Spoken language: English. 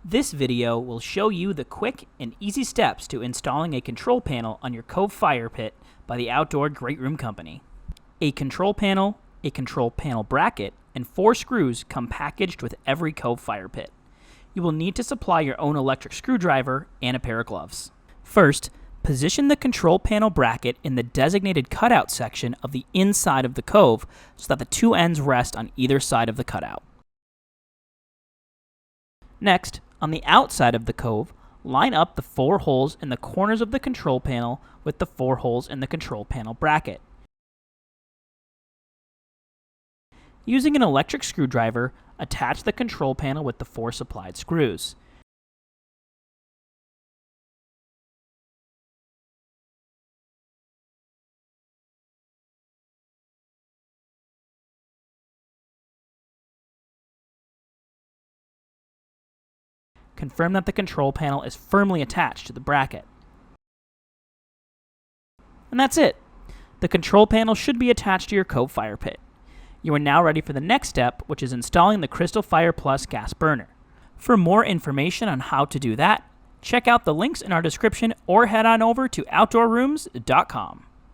This video will show you the quick and easy steps to installing a control panel on your Cove fire pit by the Outdoor GreatRoom Company. A control panel bracket, and 4 screws come packaged with every Cove fire pit. You will need to supply your own electric screwdriver and a pair of gloves. First, position the control panel bracket in the designated cutout section of the inside of the Cove so that the 2 ends rest on either side of the cutout. Next, on the outside of the Cove, line up the 4 holes in the corners of the control panel with the 4 holes in the control panel bracket. Using an electric screwdriver, attach the control panel with the 4 supplied screws. Confirm that the control panel is firmly attached to the bracket. And that's it. The control panel should be attached to your Cove fire pit. You are now ready for the next step, which is installing the Crystal Fire Plus gas burner. For more information on how to do that, check out the links in our description or head on over to outdoorrooms.com.